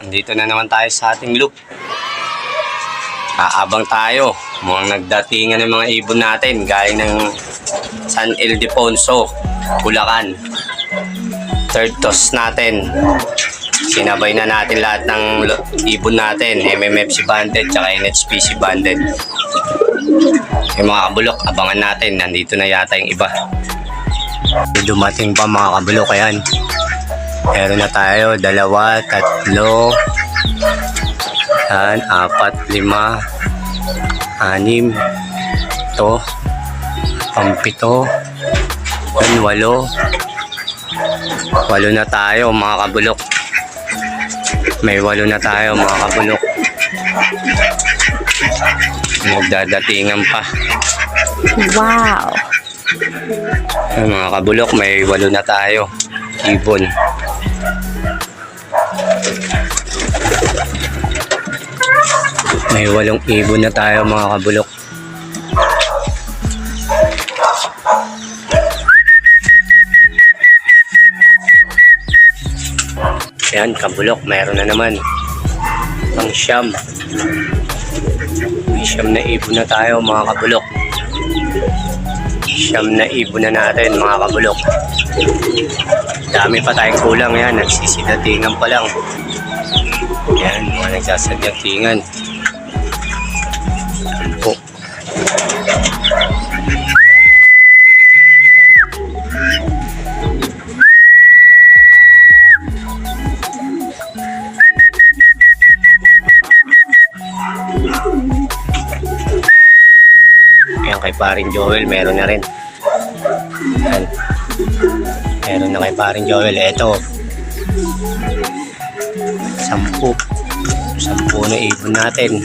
Dito na naman tayo sa ating loop. Aabang tayo. Mukhang nagdatingan ng mga ibon natin galing ng San Ildefonso, Bulacan. Third toss natin. Sinabay na natin lahat ng ibon natin. MMFC banded tsaka NHPC banded. Yung mga kabulok, abangan natin. Nandito na yata yung iba. Dumating pa mga kabulok. Ayan. Meron na tayo. 2, 3, 4, 5, 6, 7, 8 na tayo mga kabulok. May 8 na tayo mga kabulok. Magdadatingan pa. Wow! Ay, mga kabulok, may 8 na tayo. Ibon. May 8 ibon na tayo mga kabulok. Ayan, kabulok, mayroon na naman. Ang siyam. May siyam na ibon na tayo mga kabulok. Siyam na ibon na natin mga kabulok. Dami pa tayong kulang yan. Nagsisidatingan pa lang. Ayan, mga nagsasadatingan. Po. Ayan, kay paring Joel, meron na rin. Ayan. Meron na kay paring Joel. Eto. 10 na ibon natin.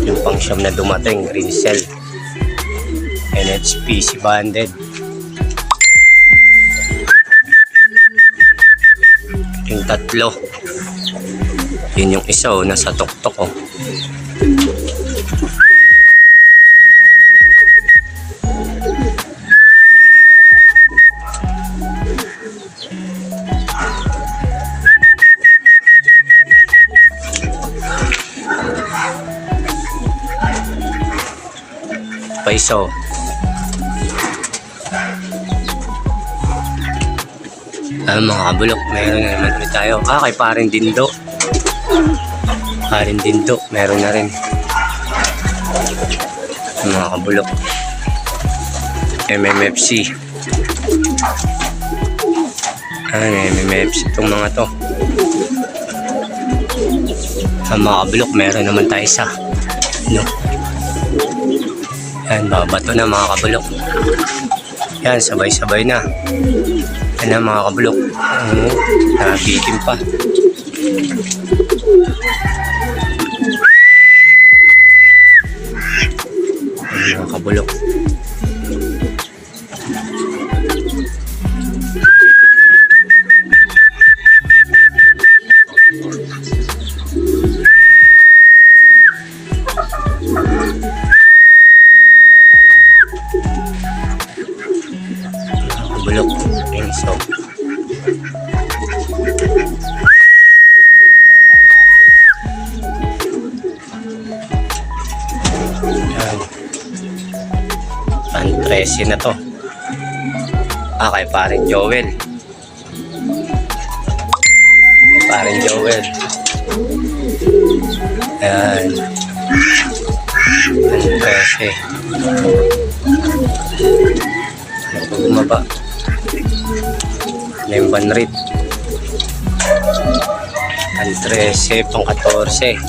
Yung pang-siyam na dumating, green cell. NHPC banded. Yung 3. Yun yung isa oh, nasa tuktok oh. Paiso. Mga kabulok, meron na naman ulit tayo. Kay paring Dindo. Paring Dindo, meron na rin. Mga kabulok. MMFC. MMFC itong mga to. Mga kabulok, meron naman tayo isa. No. Yan, babato na mga kabulok. Yan, sabay-sabay na. Yan na mga kabulok. Nabitin pa. Yan, mga kabulok. Bulok, so yan. 13 na to. Kay paring Joel. Kay paring Joel. Ayan. 13. Bumaba. Lemban Reed. Ang 13, pang 14.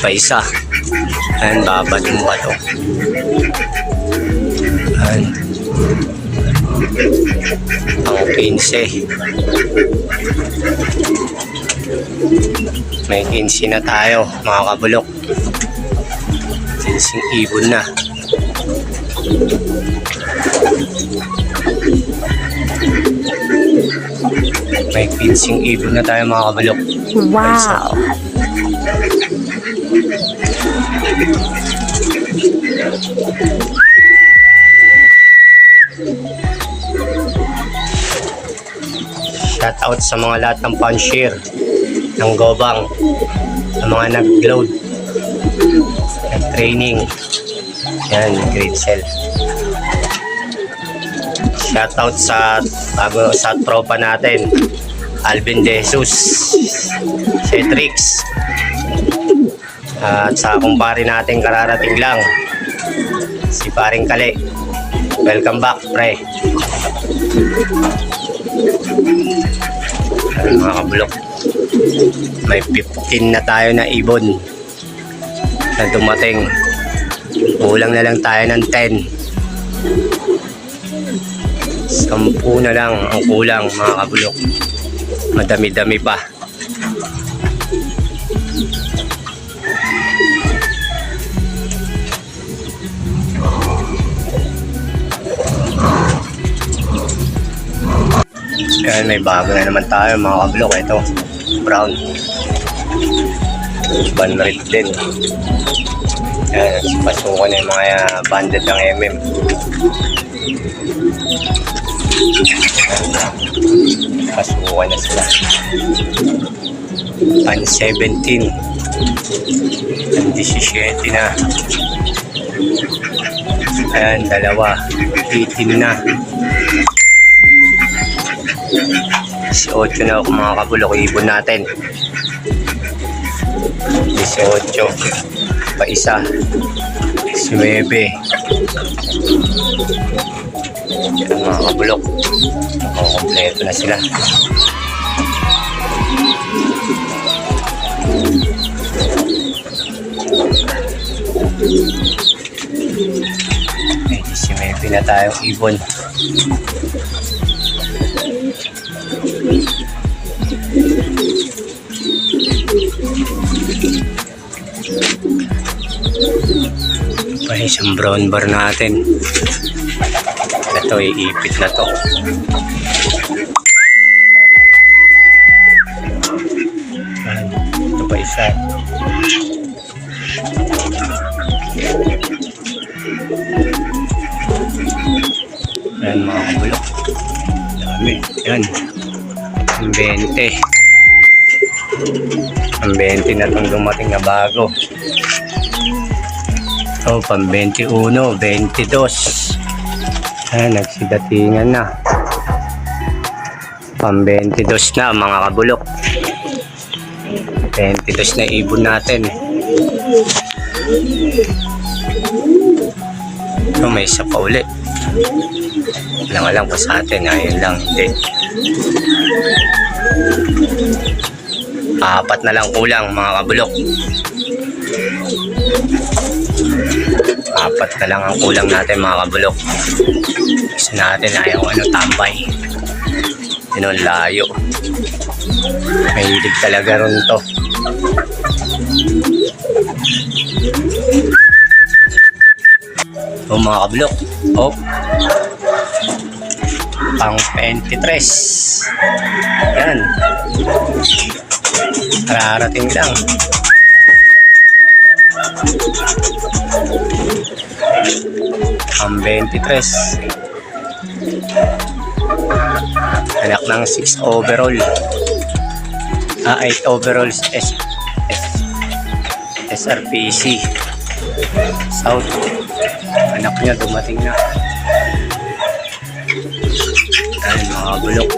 Pa-isa. Ayan, babad yung bato. Ayan. Pang 15. May 15 na tayo, mga kabulok. 15 ibon na. May 15 ibon na tayo mga kabulok. Wow! Shout out sa mga lahat ng pan-share ng Gobang, sa mga nag-load, nag-training. Yan, great sell. Shout out sa tropa natin, Alvin De Jesus, Cetrix, at sa kumpare natin kararating lang, si Paring Kale. Welcome back, pre. Ayun, mga kabulok, may 15 na tayo na ibon na dumating. Kulang na lang tayo ng 10. 10 na lang ang kulang, mga kabulok. Madami-dami pa. Ayan, may bago na naman tayo, mga kablok. Ito, brown. Banrit din. Ayan, pasukan na yung mga banded ng MM. Pasukan na sila. Pan 17. Pan 17 na. Ayan, dalawa. 18 na. 18 na ako, mga kabulok. Ibon natin 18 pa isa, 19. Yan, mga kabulok, kompleto na sila. May 19 na tayong ibon. Pa isang brown bar natin. Ito, iipit na to. Ayan, ito pa isa. Ayan, mga kabulok. Dami. Ayan. Ang 20. Ang 20 na itong dumating na bago. Oh, pang 21, 22. Ah, nagsidatingan na. Pang 22 na, mga kabulok. 22 na ibon natin. So, may isa pa ulit. Lang pa sa atin. Ayun lang, hindi. 4 na lang kulang, mga kabulok. 4 na lang ang kulang natin, mga kabulok. Isa natin ayaw tambay. Yun ang layo. Mahilig talaga ron to. O, mga kabulok. Oh. Pang 23. Yan. Kararating lang. Ang 23. Anak ng 6 overall. 8 overalls SRPC South. Anak niya dumating na. Ayan, mga bulok.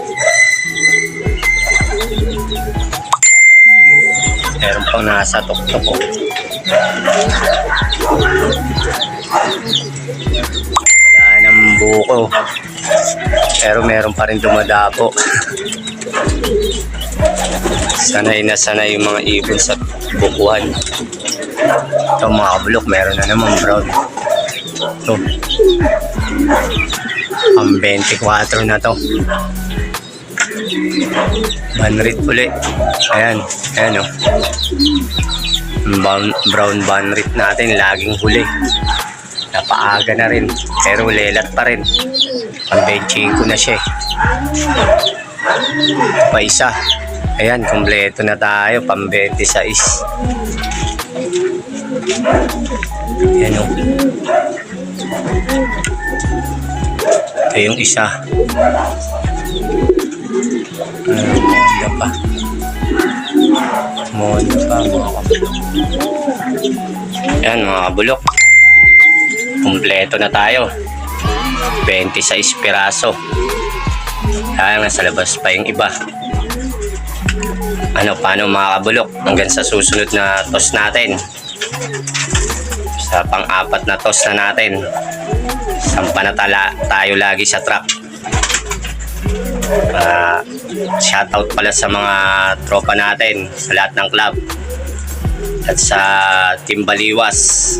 Meron pang nasa tuktok ko. Wala nang buko. Pero meron pa rin dumadapo. Sanay na sanay yung mga ibon sa bukuhan. Ito, mga kabulok, meron na naman brown. Ito. Ang 24 na to. Banrit ulit. Ayan. Ayan, oh. Brown banrit natin, laging huli. Napaaga na rin. Pero lelat pa rin. Pang 25 na siya. Pa isa. Ayan, kompleto na tayo. Pang 26. Yan o. Ito yung isa. Moonda pa. Moonda pa mga kabulok. Yan mga kabulok. Kumpleto na tayo. 26 piraso. Kaya nasa labas pa yung iba. Paano mga kabulok? Hanggang sa susunod na toss natin. Sa pang-apat na toss na natin. Sampa na tayo lagi sa truck. Shoutout pala sa mga tropa natin sa lahat ng club. At sa Team Baliwas.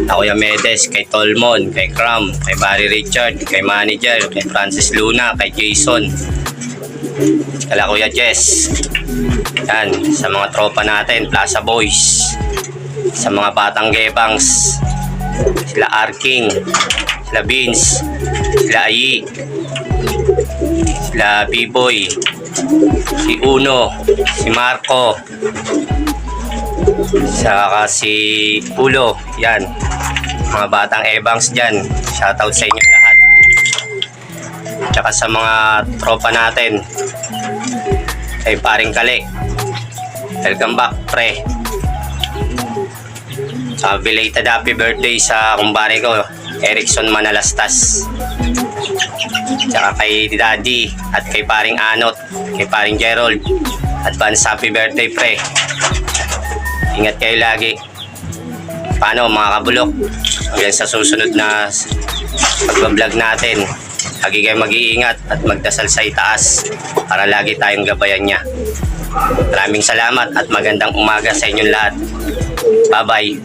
Na Kuya Medes, kay Tolmon, kay Cram, kay Barry Richard, kay Manager, kay Francis Luna, kay Jason, kala Kuya Jess. Yan, sa mga tropa natin, Plaza Boys, sa mga Batang Gebangs, sila Arking, sila Vince, sila Ayi, sila B-Boy, si Uno, si Marco, saka si Ulo. Yan, mga Batang Ebangs dyan, shoutout sa inyo lahat. Tsaka sa mga tropa natin kay Paring Kale, welcome back pre. Belated happy birthday sa kumpare ko Erickson Manalastas. Tsaka kay Daddy at kay Paring Anot, kay Paring Gerald, advance happy birthday pre. Ingat kayo lagi. Paano mga kabulok? Hanggang sa susunod na pagbablog natin, lagi kayo mag-iingat at magdasal sa itaas para lagi tayong gabayan niya. Maraming salamat at magandang umaga sa inyong lahat. Bye-bye.